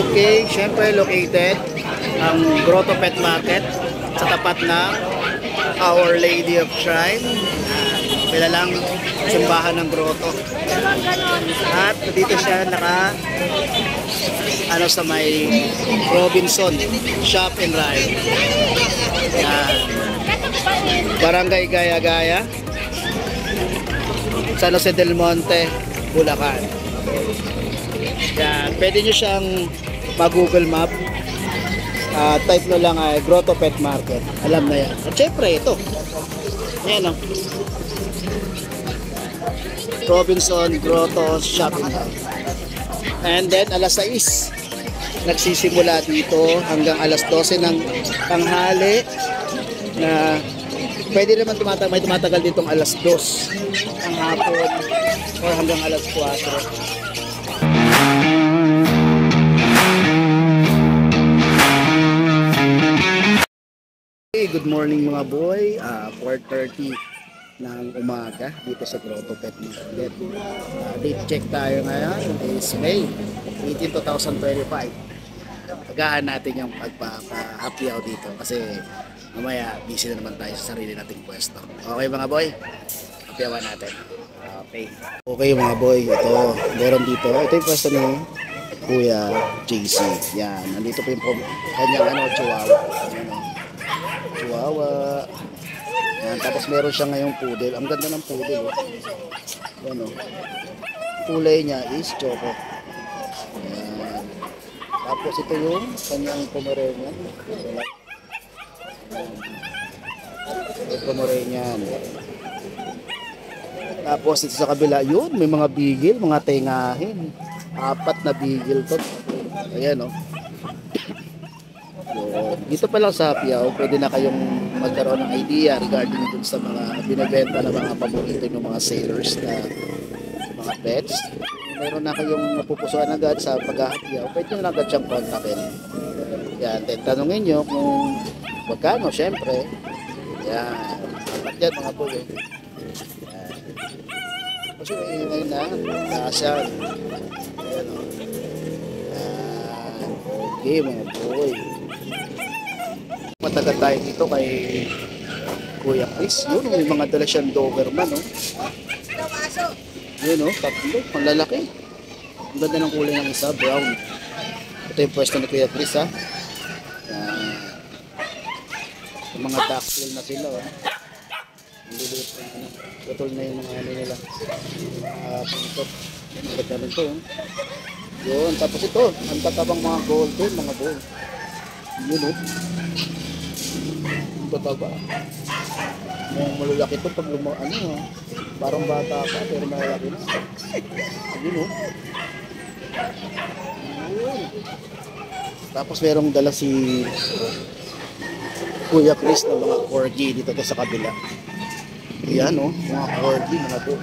Okay, syempre located ang Grotto Pet Market sa tapat ng Our Lady of Shrine. Kilalang simbahan ng Grotto. At dito siya sa may Robinson Shop and Ride. Yan. Barangay Gaya-Gaya, San Jose del Monte, Bulacan. Yan. Pwede nyo siyang mag-Google Map. Type nyo lang ay Grotto Pet Market. Alam na yan. At syempre ito. Yan o. Robinson Grotto Shopping Mall. And then alas 6 nagsisimula dito hanggang alas 12 ng tanghali, na pwede naman may tumatagal ditong alas 2 ng hapon or hanggang alas 4. Good morning mga boy, 4:30 ng umaga dito sa Grotto Pet Market. Date check tayo ngayon is May 18, 2025. Agahan natin yung pagpapa-happy hour dito kasi mamaya busy na naman tayo sa sarili nating pwesto. Okay mga boy, happy hour natin. Okay mga boy, meron dito. Ito yung pwesto ni Kuya JC. Yan, nandito po yung kanyang chihuahua. Chihuahua. Yan, tapos meron siya ngayong poodle. Ang ganda ng poodle. Yan, kulay niya is choco. Yan. Tapos ito yung kanyang Pomeranian. Yung Pomeranian. Tapos ito sa kabila, yun, may mga bigil, mga tengahin. 4 na bigil to. Ayan, dito pa lang sa Happy Hour, pwede na kayong magkaroon ng idea regarding dun sa mga binibenta na mga paborito ng mga sellers na mga pets. Meron na kayong napupusuan agad sa pag-happy hour, pwede nyo na agad siyang kontakin. Yan, tanongin nyo kung magkano, syempre. Yan, dapat yan mga boy. Yan. Kasi ingay na, kasyan. Yan, yan. Okay mga boy. Matagal tayo dito kay Kuya Chris. Yun, may mga dala siyang Doberman, Yun, tatlo, ang lalaki. Ang ganda ng kulay ng isa, brown. Ito yung pwesto ni Kuya Chris, yung mga ducktail na sila, Ang liliit na, putol na yung mga nila. Pintot. Ang ganda rin to, Yun, tapos ito, ang tatabang mga golden, mga bull. Yun, tataba. Yung malalaki ito pag parang bata pa pero malalaki na. Yun, Tapos merong dala si Kuya Chris na mga corgi dito sa kabila. Yan, mga corgi, mga to.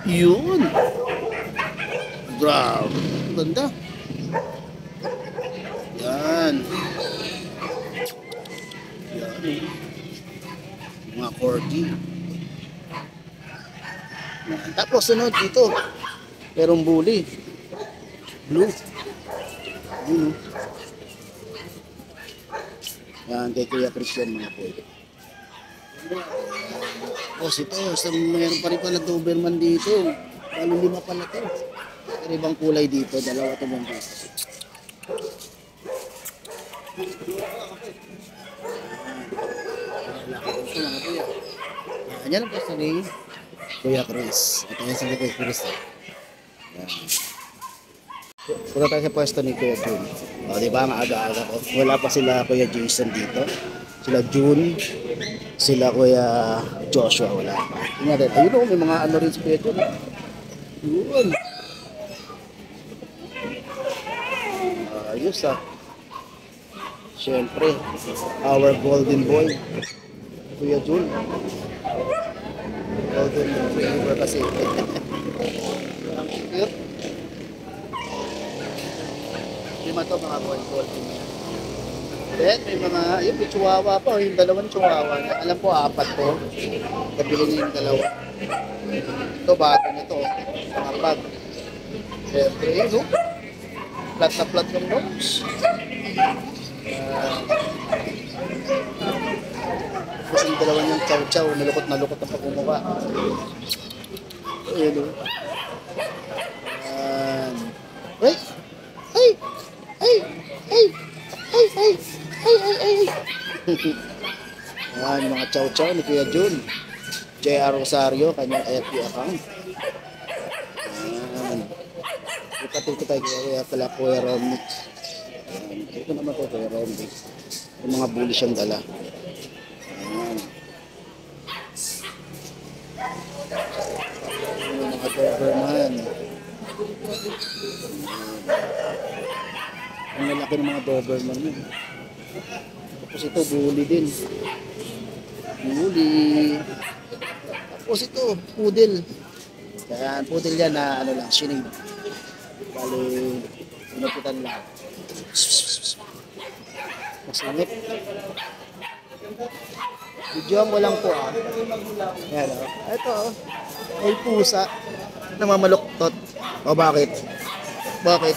Yun. Grabe. Ganda. Yan. Mga corgi. Tapos sunod dito merong bully blue. Yan kay Kuya Christian mga boy. Tapos ito meron pa rin pala Doberman dito. Bali 5 pala ito. Pero ibang kulay dito, dalawa ito mong dito. Yan ang pwesto ni Kuya Chris. Ito yung sa Kuya Chris. Punta tayo sa pwesto ni Kuya Jun. Diba ang aga-aga ko? Wala pa sila Kuya Jason dito. Sila June. Sila Kuya Joshua. Wala pa. Ayun, may mga rin si Kuya Jun. Yun. Ayos Siyempre, our golden boy, Kuya Jun. Golden Retriever kasi. Ang cute. 5 to mga boy, golden. Then, may mga, may chihuahua pa. Yung dalawang chihuahua. Alam ko, 4 to. Kabili niya yung dalawa. Ito, bato nito. Mga pag. Siyempre, Flat na flat yung nose. Tapos yung dalawa niyang chow-chow, nalukot na pagmumukha. Ayun o. Ay! Ay! Ay! Ay! Ay! Ay! Ay! Ay! Ay! Yan, mga chow-chow ni Kuya Jun. J.R. Rosario, kanyang FB account. Yan. Ipatuto tayo kaya pala Kuya Romnick. Ito naman po Kuya Romnick. Yung mga bully siyang dala. Yan. Yung mga Doberman. Ang lalaki ng mga Doberman yun. Tapos ito, bully din. Bully. Tapos ito, poodle. Yan, poodle yan na ano lang, shining. Bali, pinuputan lang. Masingit. Videoan ko lang po ah. Yan o. Ito o. May pusa. Namamaluktot. O bakit? Bakit?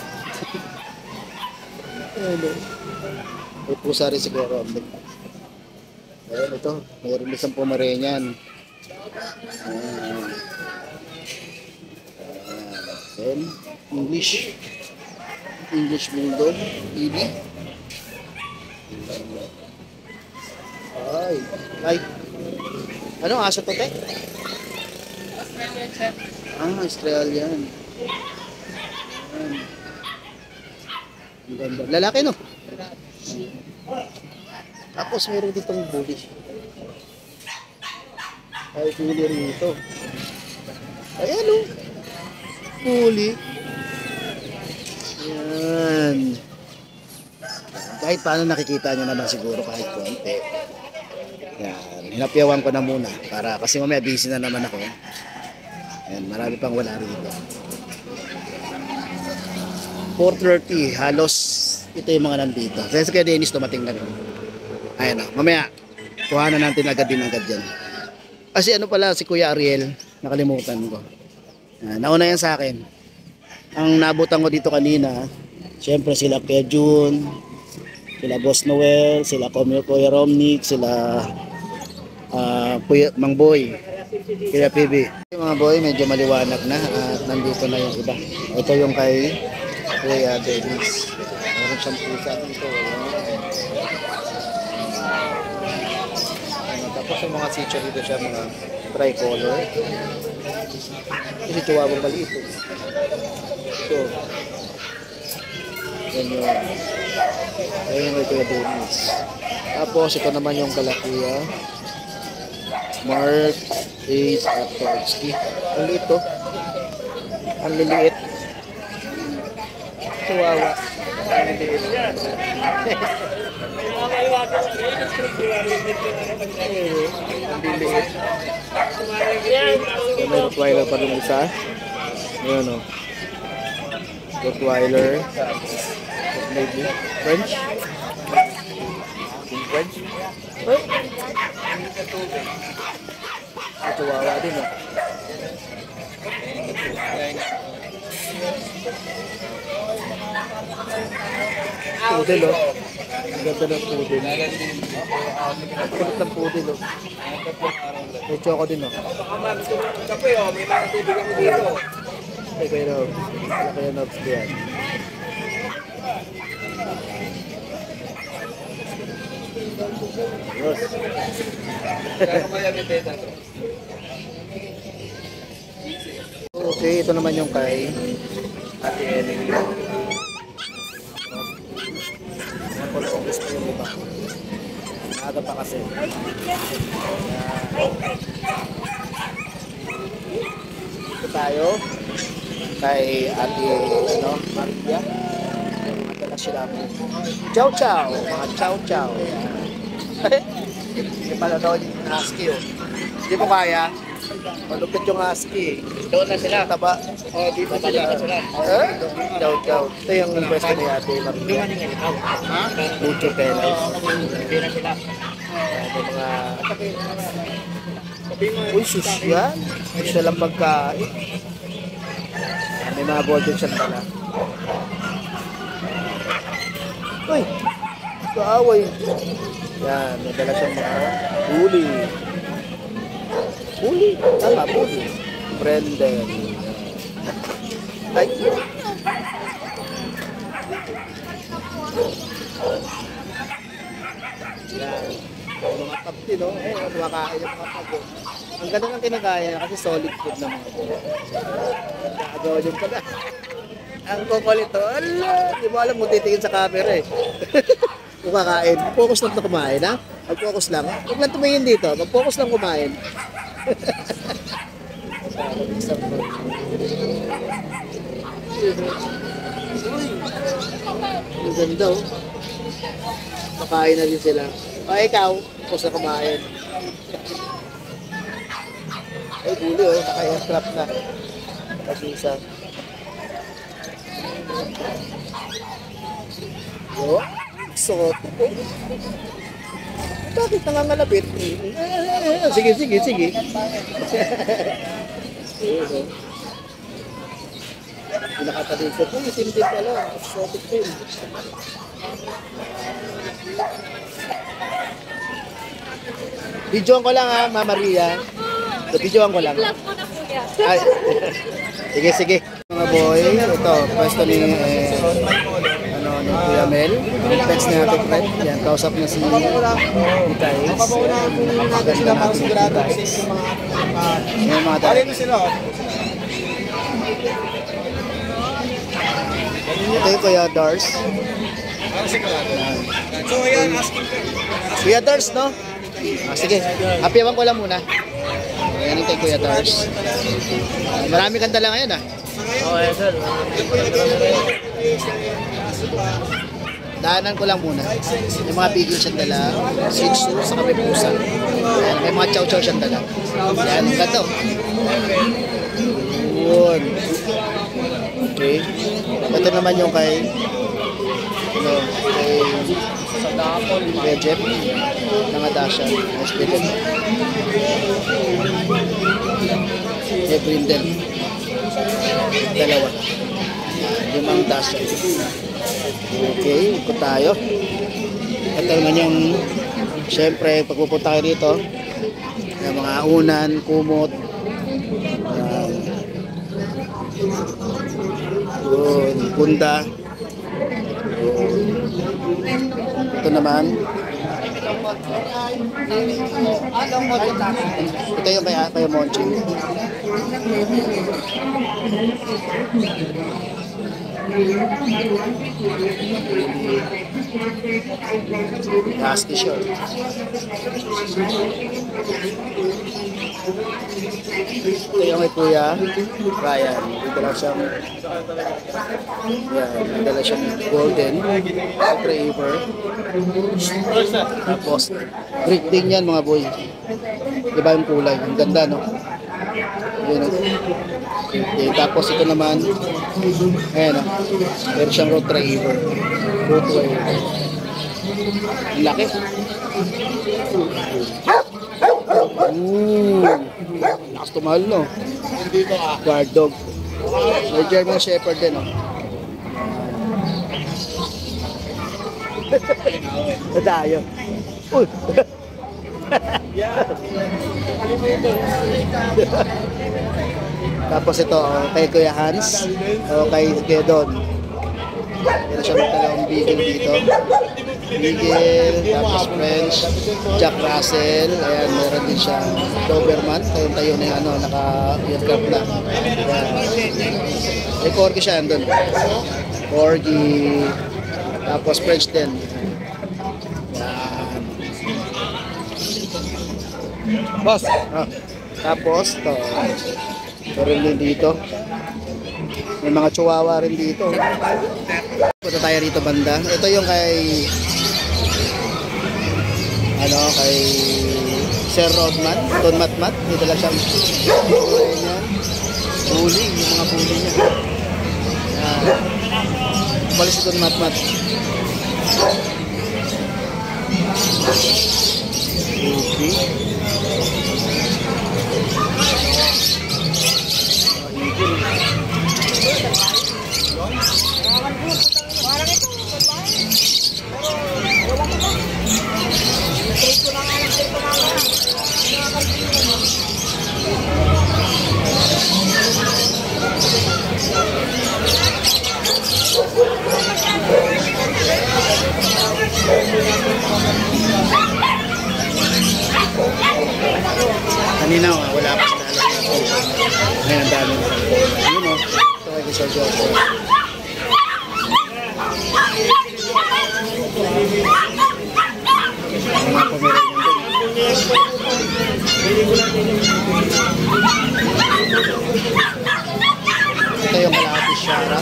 Ayan o. May pusa rin si Kuya Romnick. Ayan ito. Mayroon isang Pomeranian. Ayan. Ayan. English. English Bulldog. Ibi. Ay. Ay. Ano aso to, te? Australian. Ayan. Ang ganda. Lalaki, no? Tapos meron ditong bully. Ay, bully rito. Ayan, no? Bully. Ayan. Kahit paano nakikita nyo naman siguro kahit konti. Yan. Hinapyawan ko na muna. Kasi mamaya busy na naman ako. Yan. Marami pang wala rito. 4:30. Halos ito yung mga nandito. Kasi kaya Dennis tumating na rin. Ayan o. Mamaya. Kuhanan natin agad yan. Kasi ano pala si Kuya Ariel. Nakalimutan ko. Nauna yan sa akin. Ang nabutan ko dito kanina. Siyempre sila Kuya Jun. Sila Boss Noel, sila Kuya Romnick, sila Mang Boy, Kuya PB. Yung mga boy medyo maliwanag na at nandito na yung iba. Ito yung kay Kuya Dennis. Meron siyang pusa dito. Tapos yung mga feature dito siya, mga tricolor. Kasi chihuahua maliit. So, yan yung ayun yung Kuya Dennis. Tapos ito naman yung kalakuya Mark Ace at Tortsky. Ang liit to. Ang liliit. Chihuahua. Ang liliit. Ang liliit. May Rottweiler pa rin isa. Ayan o. Rottweiler. Maybe French. French. Oh. Chihuahua din ah. Poodle oh. Ang ganda ng poodle. Ang kulit ng poodle oh. May choco din oh. Kape oh, may mga tubig ako dito. Ay kayo Nobs. Wala kayo Nobs ko yan. Yes. Okay, ito naman yung kay Ate Ellen. Ang gusto yung iba. Maaga pa kasi. Ito tayo kay Ate Maria. Madala sila mo. Chow chow. Mga chow chow. Hindi pala daw yung husky oh. Hindi mo kaya? Malupit yung husky. Doon na sila. Taba. Oh, dito sila. Chow chow. Ito yung pwesto ni Ate Maria. Ha? Mucho pela. Hindi na sila. Ito mga... Uy, sus yan. Gusto lang pagkain. May mga golden shot pala. Uy! Kaaway. Yan, nadala siyang mga huli. Huli? Tama, huli. Brendel. Ay! Yan. Mga tapti, no? Eh, kumakain yung mga tapti. Ang ganda ng kinagaya kasi solid food na mga po. Nakagawa yung pala. Ang kukulito, ala! Di mo alam kung titingin sa camera eh. Kumakain. Focus lang na kumain, ha? Mag-focus lang. Huwag lang tumingin dito. Mag-focus lang kumain. Ang ganda, oh. Makain na din sila. O, ikaw, focus na kumain. Ay, gulo, oh. Naka-aircraft na. Pag-isa. Oh, suot ko. Bakit nangangalapit? Sige, sige, sige. Pinakatalig ko. Itim din pala. Exotic din. Videoan ko lang ha, Mama Maria. Videoan ko lang. Ay. Sige, sige. Mga boy, ito, pwesto ni ni Kuya Mel. Text na natin, Fred. Yan, kausap niya si Itaix. Napakaganda natin si Itaix. Yan mga tayo. Ito yung Kuya Dars. Kuya Dars, no? Sige, happyawan ko lang muna. Yan yung Kuya Dars. Marami kang dala ngayon, ah. Okay, sir. Daanan ko lang muna. May mga bigil siyang dala, Shih Tzu, saka may pusa. Ayan, may mga chow chow siyang dala. Yan, gato. Yun. Okay. Ito naman yung kay kay Jeff ng Adasha. Hospital. Kay Brindel. Dalawa. Limang Dasha. Okay, ikot tayo. Ito naman yung syempre pagpupunta kayo dito yung mga unan, kumot, punda. Ito naman ito yung kaya Monching. Husky short. Ito yung may Kuya Ryan. Dito lang siyang dala siyang golden retriever. Tapos break din yan mga boy. Diba yung kulay? Ang ganda, no? Yun, okay. Tapos ito naman ayan, no? Meron siyang retriever. Ang laki. Lakas tumahal, no? Guard dog. May German Shepherd din, no? Nadayo. Uy! Tapos ito, kay Kuya Hans o kay Don. Meron siya magtalawang beagle dito. Beagle, tapos French, Jack Russell. Ayan, meron din siya Doberman. Tayo na yung naka-aircraft na. May Corgi siya doon. Corgi. Tapos French din. Boss. Tapos to. Meron din dito. May mga chihuahua rin dito. Punta tayo rito banda. Ito yung kay kay Sir Rodman, Don Matmat. Dito lang siyang bully, yung mga bully niya. Balik si Don Matmat. Okay. Kanina wala pa sa alas natin. Ngayon ang dami. Yun o. Ito kay Sir Joshua. Mga pamirin yung ito yung kalahati Shara.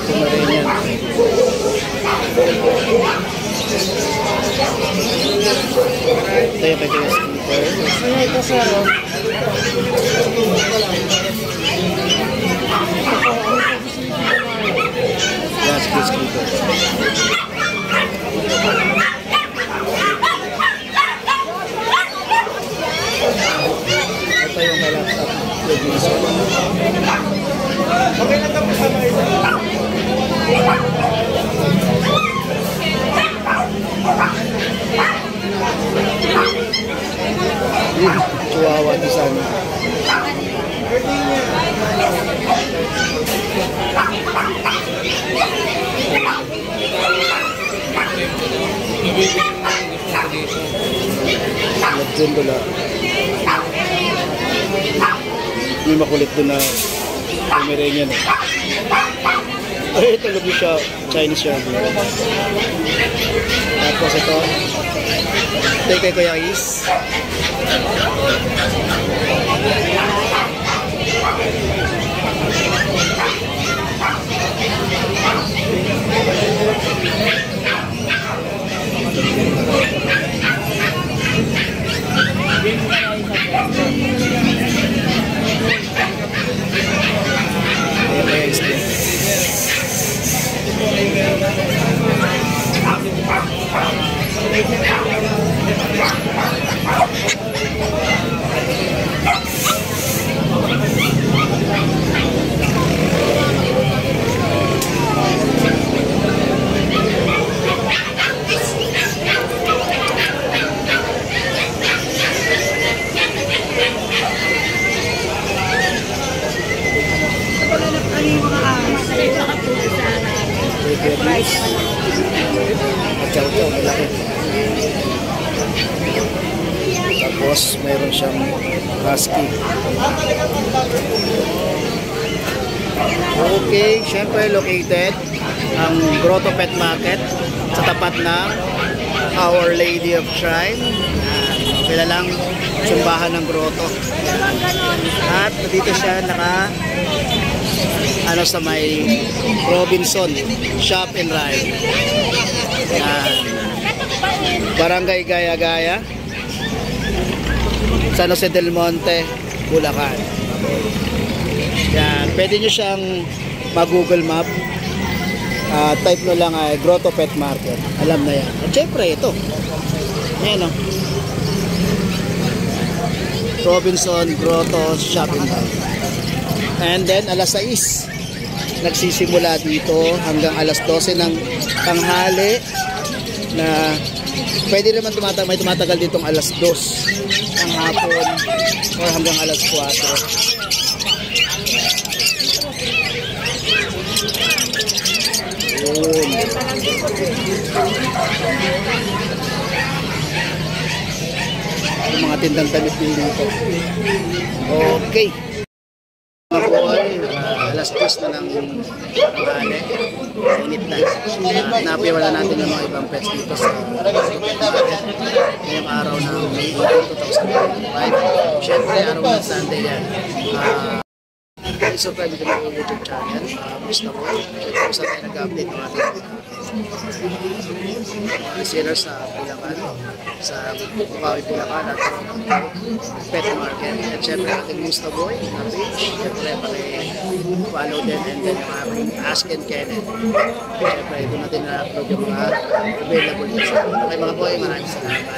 Kumarin yan. Ito yung kagaya skipper. Ito sir. Yes, good skipper. Ito yung kalahati. Okay lang kami sa mga Chihuahua di sana. Lagyan ko lang. May makulit doon na Pomeranian eh. Ay, ito lagi siya. Chinese siya. Tapos ito. Ito kay Kuya Is. Ayan kaya Is. Chow-chow, malaki. Tapos mayroon siyang husky. Okay, syempre located ang Grotto Pet Market sa tapat ng Our Lady of Shrine. Kilalang simbahan ng Grotto. At dito siya sa may Robinson Shop and Ride. Barangay Gaya-Gaya, San Jose del Monte, Bulacan. Yan, pwede nyo siyang mag-Google Map. Type nyo lang ay Grotto Pet Market. Alam na yan. At syempre ito. Yan o. Robinson Grotto Shop and Ride. And then alas 6 nagsisimula dito hanggang alas 12 ng tanghali na pwede naman may tumatagal ditong alas 2 ng hapon or hanggang alas 4. Yun. Yung mga tindang damit din dito. Okay. Alas 2 na lang yung tanghali. Init na. Napiwala natin yung mga ibang pets dito sa ngayong araw ng May 18, 2025. Siyempre, araw ng Sunday yan. Subscribe dito ng YouTube channel. Gusto ko. Kung saan tayo nag-update ng ating sellers sa Bulacan, sa Bukawi, Bulacan at Pet Market. At syempre ating Musta Boy na page. Syempre paki-follow din and then yung aking Ask and Kenneth. Syempre doon natin na-upload yung mga available dito. Okay mga boy, maraming salamat.